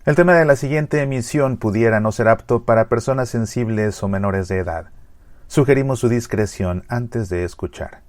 El tema de la siguiente emisión pudiera no ser apto para personas sensibles o menores de edad. Sugerimos su discreción antes de escuchar.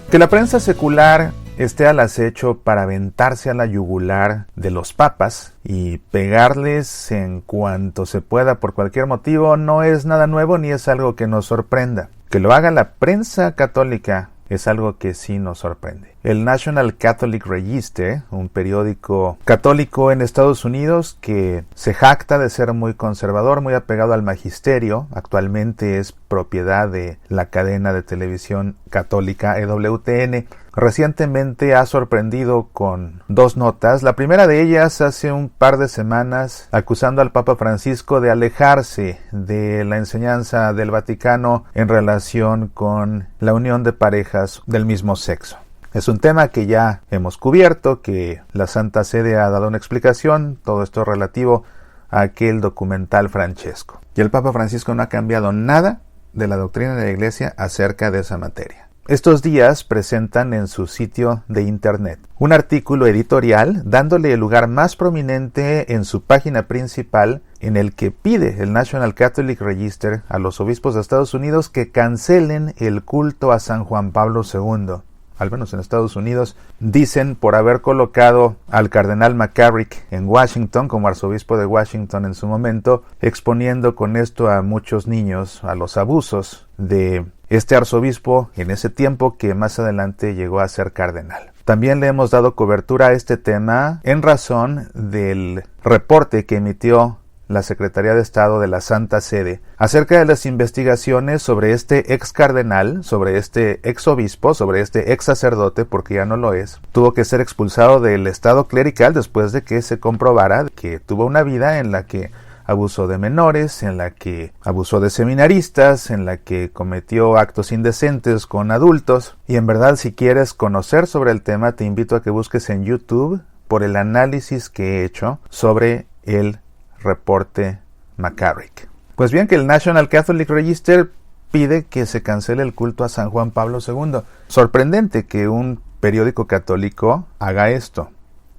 Que la prensa secular esté al acecho para aventarse a la yugular de los papas y pegarles en cuanto se pueda por cualquier motivo no es nada nuevo ni es algo que nos sorprenda. Que lo haga la prensa católica es algo que sí nos sorprende. El National Catholic Register, un periódico católico en Estados Unidos que se jacta de ser muy conservador, muy apegado al magisterio, actualmente es propiedad de la cadena de televisión católica EWTN, recientemente ha sorprendido con dos notas. La primera de ellas hace un par de semanas acusando al Papa Francisco de alejarse de la enseñanza del Vaticano en relación con la unión de parejas del mismo sexo. Es un tema que ya hemos cubierto, que la Santa Sede ha dado una explicación, todo esto relativo a aquel documental Francesco. Y el Papa Francisco no ha cambiado nada de la doctrina de la Iglesia acerca de esa materia. Estos días presentan en su sitio de internet un artículo editorial dándole el lugar más prominente en su página principal en el que pide el National Catholic Register a los obispos de Estados Unidos que cancelen el culto a San Juan Pablo II. Al menos en Estados Unidos, dicen por haber colocado al cardenal McCarrick en Washington como arzobispo de Washington en su momento, exponiendo con esto a muchos niños a los abusos de este arzobispo en ese tiempo que más adelante llegó a ser cardenal. También le hemos dado cobertura a este tema en razón del reporte que emitió la Secretaría de Estado de la Santa Sede acerca de las investigaciones sobre este ex cardenal, sobre este ex obispo, sobre este ex sacerdote, porque ya no lo es. Tuvo que ser expulsado del estado clerical después de que se comprobara que tuvo una vida en la que abusó de menores, en la que abusó de seminaristas, en la que cometió actos indecentes con adultos. Y en verdad, si quieres conocer sobre el tema, te invito a que busques en YouTube por el análisis que he hecho sobre el reporte McCarrick. Pues bien, que el National Catholic Register pide que se cancele el culto a San Juan Pablo II. Sorprendente que un periódico católico haga esto.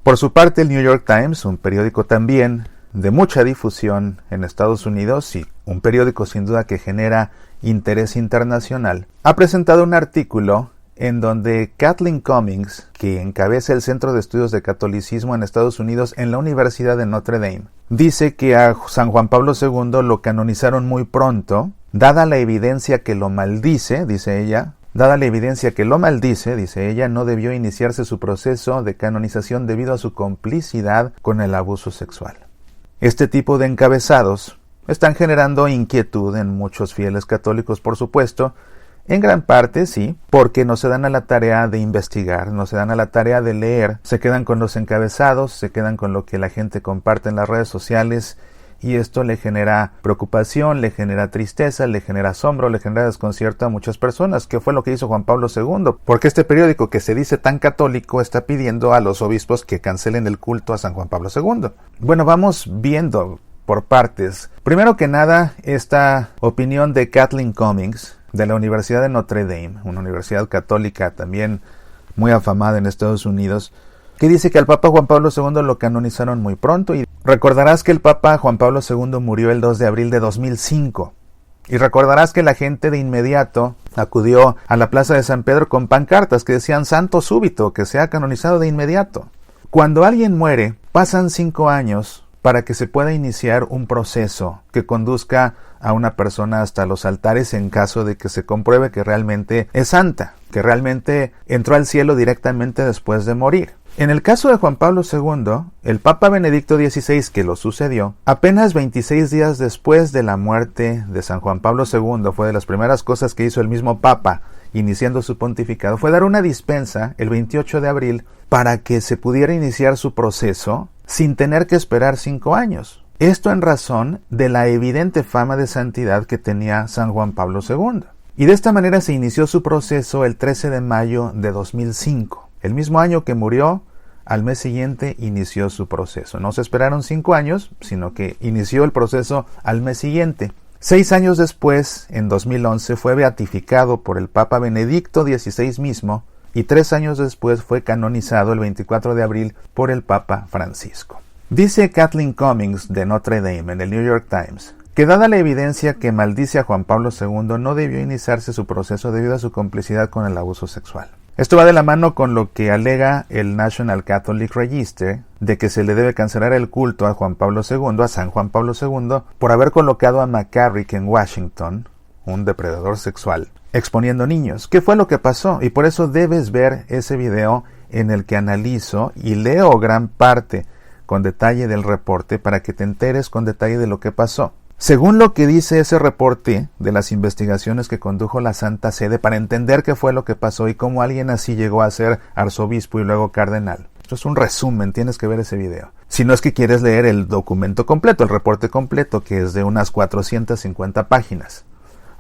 Por su parte, el New York Times, un periódico también de mucha difusión en Estados Unidos y un periódico sin duda que genera interés internacional, ha presentado un artículo en donde Kathleen Cummings, que encabeza el Centro de Estudios de Catolicismo en Estados Unidos en la Universidad de Notre Dame, dice que a San Juan Pablo II lo canonizaron muy pronto, dada la evidencia que lo maldice, dice ella, no debió iniciarse su proceso de canonización debido a su complicidad con el abuso sexual. Este tipo de encabezados están generando inquietud en muchos fieles católicos, por supuesto, en gran parte, sí, porque no se dan a la tarea de investigar, no se dan a la tarea de leer, se quedan con los encabezados, se quedan con lo que la gente comparte en las redes sociales y esto le genera preocupación, le genera tristeza, le genera asombro, le genera desconcierto a muchas personas. ¿Qué fue lo que hizo Juan Pablo II? Porque este periódico que se dice tan católico está pidiendo a los obispos que cancelen el culto a San Juan Pablo II. Bueno, vamos viendo por partes. Primero que nada, esta opinión de Kathleen Cummings, de la Universidad de Notre Dame, una universidad católica también muy afamada en Estados Unidos, que dice que al Papa Juan Pablo II lo canonizaron muy pronto. Y recordarás que el Papa Juan Pablo II murió el 2 de abril de 2005. Y recordarás que la gente de inmediato acudió a la Plaza de San Pedro con pancartas que decían santo súbito, que sea canonizado de inmediato. Cuando alguien muere, pasan 5 años para que se pueda iniciar un proceso que conduzca a una persona hasta los altares en caso de que se compruebe que realmente es santa, que realmente entró al cielo directamente después de morir. En el caso de Juan Pablo II, el Papa Benedicto XVI, que lo sucedió, apenas 26 días después de la muerte de San Juan Pablo II, fue de las primeras cosas que hizo el mismo Papa, iniciando su pontificado, fue dar una dispensa el 28 de abril para que se pudiera iniciar su proceso sin tener que esperar 5 años. Esto en razón de la evidente fama de santidad que tenía San Juan Pablo II. Y de esta manera se inició su proceso el 13 de mayo de 2005. El mismo año que murió, al mes siguiente inició su proceso. No se esperaron 5 años, sino que inició el proceso al mes siguiente. 6 años después, en 2011, fue beatificado por el Papa Benedicto XVI mismo, y 3 años después fue canonizado el 24 de abril por el Papa Francisco. Dice Kathleen Cummings de Notre Dame en el New York Times que dada la evidencia que maldice a Juan Pablo II no debió iniciarse su proceso debido a su complicidad con el abuso sexual. Esto va de la mano con lo que alega el National Catholic Register de que se le debe cancelar el culto a Juan Pablo II, a San Juan Pablo II, por haber colocado a McCarrick en Washington, un depredador sexual, exponiendo niños. ¿Qué fue lo que pasó? Y por eso debes ver ese video en el que analizo y leo gran parte con detalle del reporte para que te enteres con detalle de lo que pasó. Según lo que dice ese reporte de las investigaciones que condujo la Santa Sede para entender qué fue lo que pasó y cómo alguien así llegó a ser arzobispo y luego cardenal. Esto es un resumen, tienes que ver ese video. Si no es que quieres leer el documento completo, el reporte completo, que es de unas 450 páginas.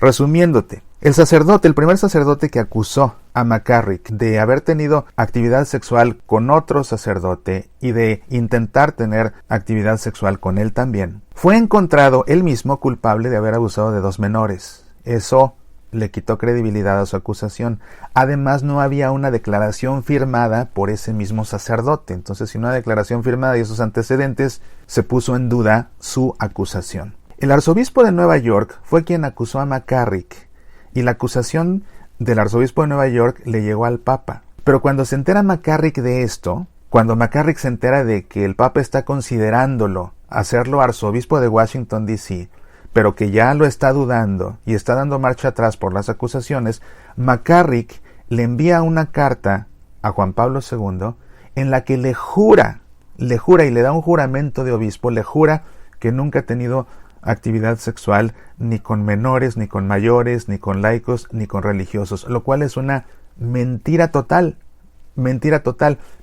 Resumiéndote, el primer sacerdote que acusó a McCarrick de haber tenido actividad sexual con otro sacerdote y de intentar tener actividad sexual con él también, fue encontrado él mismo culpable de haber abusado de 2 menores. Eso le quitó credibilidad a su acusación. Además, no había una declaración firmada por ese mismo sacerdote. Entonces, sin una declaración firmada y esos antecedentes, se puso en duda su acusación. El arzobispo de Nueva York fue quien acusó a McCarrick, y la acusación del arzobispo de Nueva York le llegó al Papa. Pero cuando se entera McCarrick de esto, cuando McCarrick se entera de que el Papa está considerándolo hacerlo arzobispo de Washington, D.C., pero que ya lo está dudando y está dando marcha atrás por las acusaciones, McCarrick le envía una carta a Juan Pablo II en la que le jura y le da un juramento de obispo, le jura que nunca ha tenido actividad sexual ni con menores, ni con mayores, ni con laicos, ni con religiosos, lo cual es una mentira total,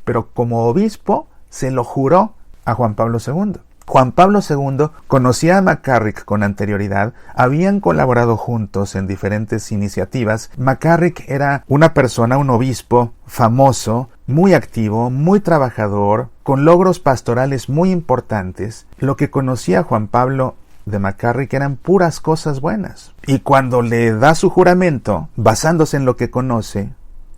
pero como obispo se lo juró a Juan Pablo II. Juan Pablo II conocía a McCarrick con anterioridad, habían colaborado juntos en diferentes iniciativas. McCarrick era un obispo famoso, muy activo, muy trabajador, con logros pastorales muy importantes. Lo que conocía Juan Pablo de McCarrick eran puras cosas buenas. Y cuando le da su juramento, basándose en lo que conoce,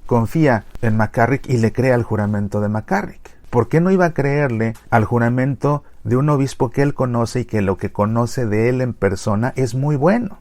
confía en McCarrick y le cree al juramento de McCarrick. ¿Por qué no iba a creerle al juramento de un obispo que él conoce y que lo que conoce de él en persona es muy bueno?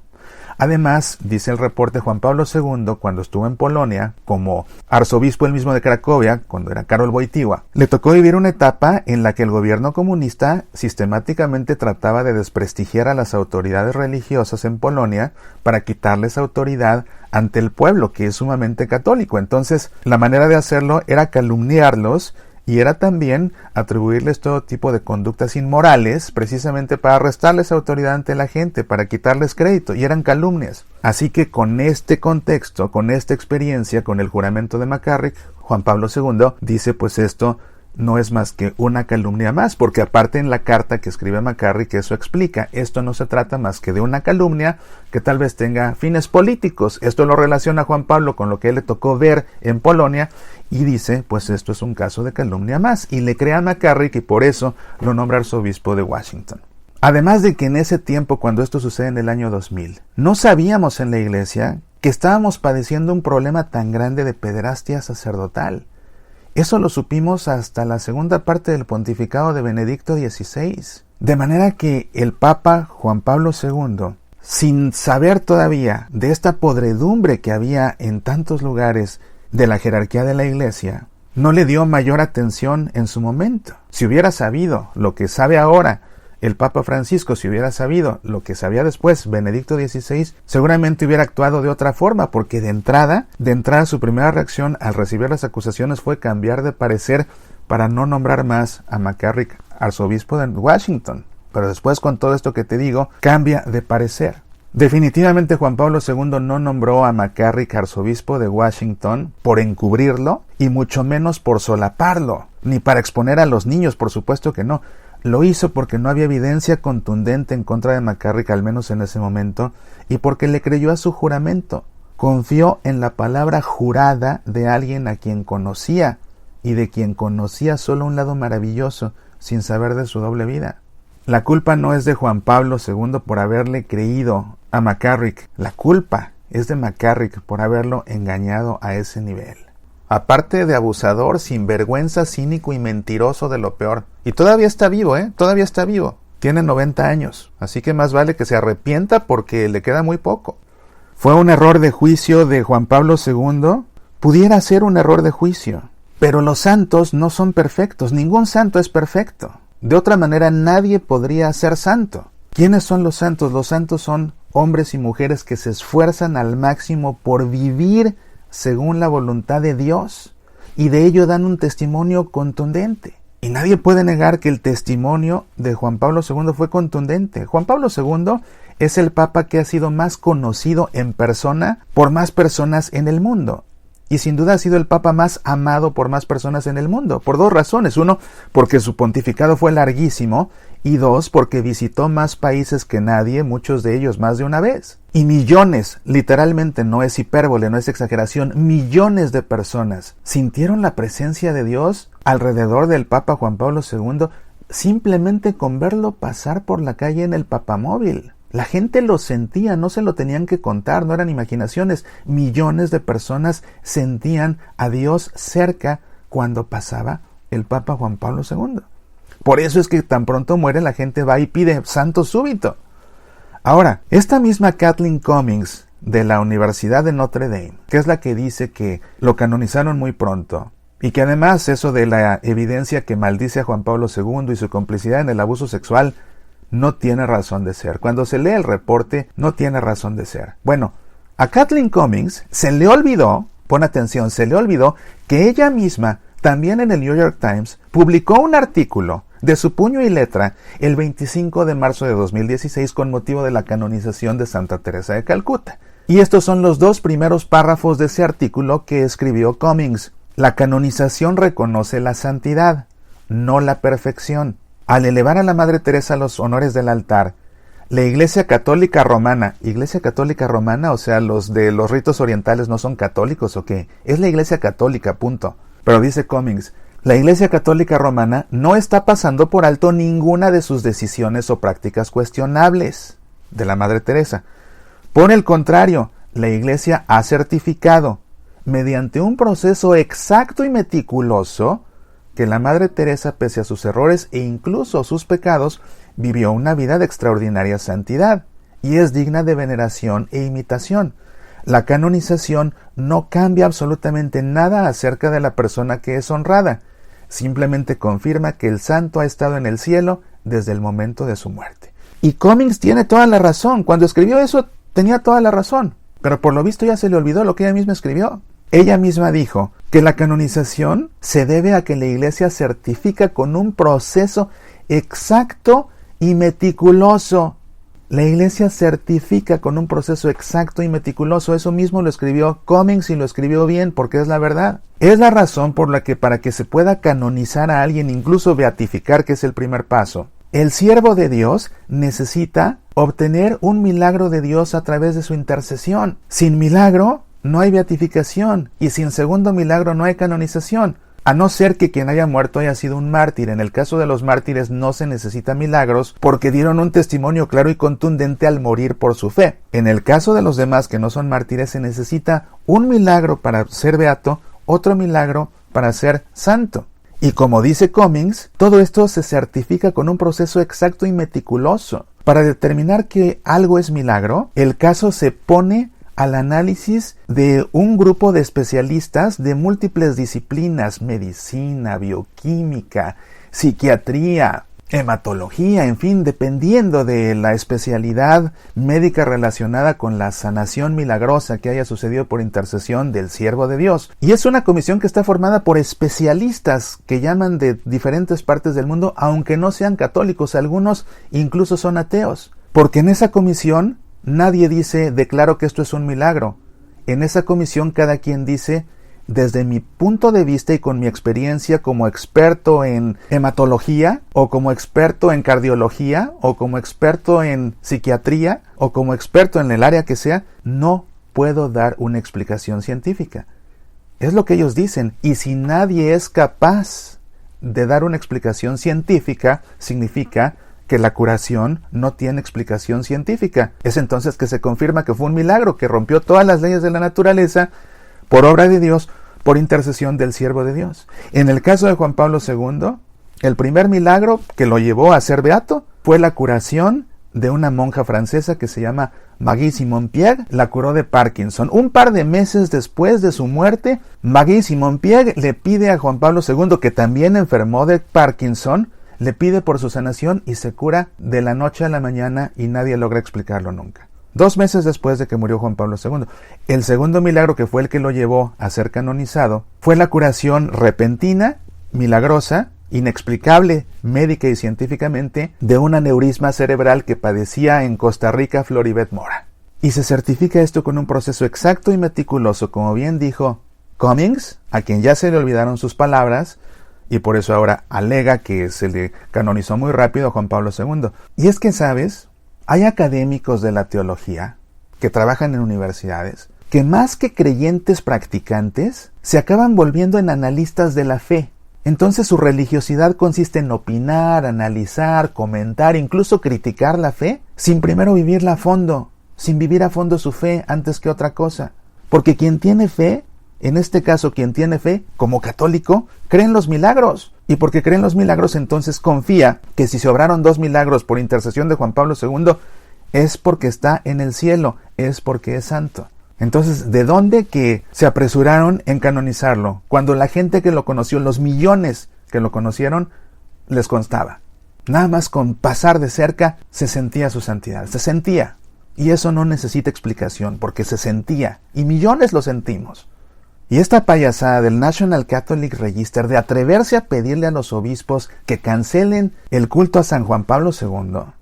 Además, dice el reporte, Juan Pablo II, cuando estuvo en Polonia, como arzobispo él mismo de Cracovia, cuando era Karol Wojtyła, le tocó vivir una etapa en la que el gobierno comunista sistemáticamente trataba de desprestigiar a las autoridades religiosas en Polonia para quitarles autoridad ante el pueblo, que es sumamente católico. Entonces, la manera de hacerlo era calumniarlos y era también atribuirles todo tipo de conductas inmorales, precisamente para restarles autoridad ante la gente, para quitarles crédito, y eran calumnias. Así que con este contexto, con esta experiencia, con el juramento de McCarrick, Juan Pablo II dice, pues esto no es más que una calumnia más, porque aparte en la carta que escribe McCarrick eso explica, esto no se trata más que de una calumnia que tal vez tenga fines políticos. Esto lo relaciona Juan Pablo con lo que él le tocó ver en Polonia y dice, pues esto es un caso de calumnia más, y le cree a McCarrick y por eso lo nombra arzobispo de Washington. Además de que en ese tiempo, cuando esto sucede en el año 2000, no sabíamos en la iglesia que estábamos padeciendo un problema tan grande de pederastia sacerdotal. Eso lo supimos hasta la segunda parte del pontificado de Benedicto XVI. De manera que el Papa Juan Pablo II, sin saber todavía de esta podredumbre que había en tantos lugares de la jerarquía de la Iglesia, no le dio mayor atención en su momento. Si hubiera sabido lo que sabe ahora el Papa Francisco, si hubiera sabido lo que sabía después Benedicto XVI, seguramente hubiera actuado de otra forma, porque de entrada su primera reacción al recibir las acusaciones fue cambiar de parecer para no nombrar más a McCarrick arzobispo de Washington. Pero después, con todo esto que te digo, cambia de parecer. Definitivamente Juan Pablo II no nombró a McCarrick arzobispo de Washington por encubrirlo y mucho menos por solaparlo, ni para exponer a los niños, por supuesto que no. Lo hizo porque no había evidencia contundente en contra de McCarrick, al menos en ese momento, y porque le creyó a su juramento. Confió en la palabra jurada de alguien a quien conocía, y de quien conocía solo un lado maravilloso, sin saber de su doble vida. La culpa no es de Juan Pablo II por haberle creído a McCarrick. La culpa es de McCarrick por haberlo engañado a ese nivel. Aparte de abusador, sinvergüenza, cínico y mentiroso de lo peor. Y todavía está vivo, Todavía está vivo. Tiene 90 años, así que más vale que se arrepienta porque le queda muy poco. ¿Fue un error de juicio de Juan Pablo II? Pudiera ser un error de juicio. Pero los santos no son perfectos. Ningún santo es perfecto. De otra manera, nadie podría ser santo. ¿Quiénes son los santos? Los santos son hombres y mujeres que se esfuerzan al máximo por vivir según la voluntad de Dios, y de ello dan un testimonio contundente. Y nadie puede negar que el testimonio de Juan Pablo II fue contundente. Juan Pablo II es el Papa que ha sido más conocido en persona por más personas en el mundo. Y sin duda ha sido el Papa más amado por más personas en el mundo, por dos razones. Uno, porque su pontificado fue larguísimo, y dos, porque visitó más países que nadie, muchos de ellos más de una vez. Y millones, literalmente no es hipérbole, no es exageración, millones de personas sintieron la presencia de Dios alrededor del Papa Juan Pablo II simplemente con verlo pasar por la calle en el papamóvil. La gente lo sentía, no se lo tenían que contar, no eran imaginaciones. Millones de personas sentían a Dios cerca cuando pasaba el Papa Juan Pablo II. Por eso es que tan pronto muere, la gente va y pide santo súbito. Ahora, esta misma Kathleen Cummings de la Universidad de Notre Dame, que es la que dice que lo canonizaron muy pronto, y que además eso de la evidencia que maldice a Juan Pablo II y su complicidad en el abuso sexual no tiene razón de ser. Cuando se lee el reporte, no tiene razón de ser. Bueno, a Kathleen Cummings se le olvidó, pon atención, se le olvidó que ella misma, también en el New York Times, publicó un artículo de su puño y letra el 25 de marzo de 2016 con motivo de la canonización de Santa Teresa de Calcuta. Y estos son los dos primeros párrafos de ese artículo que escribió Cummings. La canonización reconoce la santidad, no la perfección. Al elevar a la Madre Teresa a los honores del altar, la Iglesia Católica Romana, o sea, los de los ritos orientales no son católicos o qué, es la Iglesia Católica, punto. Pero dice Cummings, la Iglesia Católica Romana no está pasando por alto ninguna de sus decisiones o prácticas cuestionables de la Madre Teresa. Por el contrario, la Iglesia ha certificado, mediante un proceso exacto y meticuloso, que la Madre Teresa, pese a sus errores e incluso sus pecados, vivió una vida de extraordinaria santidad y es digna de veneración e imitación. La canonización no cambia absolutamente nada acerca de la persona que es honrada, simplemente confirma que el santo ha estado en el cielo desde el momento de su muerte. Y Cummings tiene toda la razón. Cuando escribió eso tenía toda la razón, pero por lo visto ya se le olvidó lo que ella misma escribió. Ella misma dijo que la canonización se debe a que la Iglesia certifica con un proceso exacto y meticuloso. La Iglesia certifica con un proceso exacto y meticuloso. Eso mismo lo escribió Cummings y lo escribió bien porque es la verdad. Es la razón por la que para que se pueda canonizar a alguien, incluso beatificar, que es el primer paso, el siervo de Dios necesita obtener un milagro de Dios a través de su intercesión. Sin milagro no hay beatificación y sin segundo milagro no hay canonización, a no ser que quien haya muerto haya sido un mártir. En el caso de los mártires no se necesita milagros porque dieron un testimonio claro y contundente al morir por su fe. En el caso de los demás que no son mártires se necesita un milagro para ser beato, otro milagro para ser santo. Y como dice Cummings, todo esto se certifica con un proceso exacto y meticuloso. Para determinar que algo es milagro, el caso se pone al análisis de un grupo de especialistas de múltiples disciplinas: medicina, bioquímica, psiquiatría, hematología, en fin, dependiendo de la especialidad médica relacionada con la sanación milagrosa que haya sucedido por intercesión del siervo de Dios. Y es una comisión que está formada por especialistas que llaman de diferentes partes del mundo, aunque no sean católicos, algunos incluso son ateos, porque en esa comisión nadie dice, declaro que esto es un milagro. En esa comisión cada quien dice, desde mi punto de vista y con mi experiencia como experto en hematología, o como experto en cardiología, o como experto en psiquiatría, o como experto en el área que sea, no puedo dar una explicación científica. Es lo que ellos dicen. Y si nadie es capaz de dar una explicación científica, significa que la curación no tiene explicación científica. Es entonces que se confirma que fue un milagro, que rompió todas las leyes de la naturaleza por obra de Dios, por intercesión del siervo de Dios. En el caso de Juan Pablo II, el primer milagro que lo llevó a ser beato fue la curación de una monja francesa que se llama Marie Simon-Pierre, la curó de Parkinson. Un par de meses después de su muerte, Marie Simon-Pierre le pide a Juan Pablo II, que también enfermó de Parkinson, le pide por su sanación y se cura de la noche a la mañana y nadie logra explicarlo nunca. 2 meses después de que murió Juan Pablo II. El segundo milagro, que fue el que lo llevó a ser canonizado, fue la curación repentina, milagrosa, inexplicable médica y científicamente, de un aneurisma cerebral que padecía en Costa Rica Floribet Mora. Y se certifica esto con un proceso exacto y meticuloso, como bien dijo Cummings, a quien ya se le olvidaron sus palabras, y por eso ahora alega que se le canonizó muy rápido a Juan Pablo II. Y es que, ¿sabes? Hay académicos de la teología que trabajan en universidades que, más que creyentes practicantes, se acaban volviendo en analistas de la fe. Entonces su religiosidad consiste en opinar, analizar, comentar, incluso criticar la fe, sin primero vivirla a fondo, sin vivir a fondo su fe antes que otra cosa. Porque quien tiene fe, en este caso quien tiene fe, como católico, cree en los milagros. Y porque cree en los milagros, entonces confía que si se obraron 2 milagros por intercesión de Juan Pablo II, es porque está en el cielo, es porque es santo. Entonces, ¿de dónde que se apresuraron en canonizarlo? Cuando la gente que lo conoció, los millones que lo conocieron, les constaba. Nada más con pasar de cerca se sentía su santidad, se sentía. Y eso no necesita explicación, porque se sentía, y millones lo sentimos. Y esta payasada del National Catholic Register de atreverse a pedirle a los obispos que cancelen el culto a San Juan Pablo II,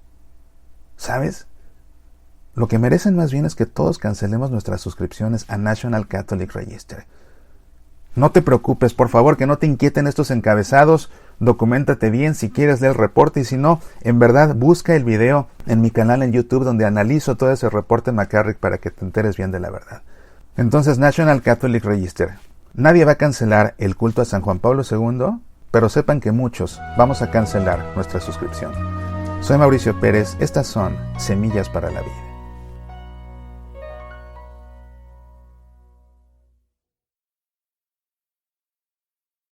¿sabes? Lo que merecen más bien es que todos cancelemos nuestras suscripciones a National Catholic Register. No te preocupes, por favor, que no te inquieten estos encabezados. Documéntate bien si quieres leer el reporte, y si no, en verdad, busca el video en mi canal en YouTube donde analizo todo ese reporte McCarrick para que te enteres bien de la verdad. Entonces, National Catholic Register. Nadie va a cancelar el culto a San Juan Pablo II, pero sepan que muchos vamos a cancelar nuestra suscripción. Soy Mauricio Pérez, estas son Semillas para la Vida.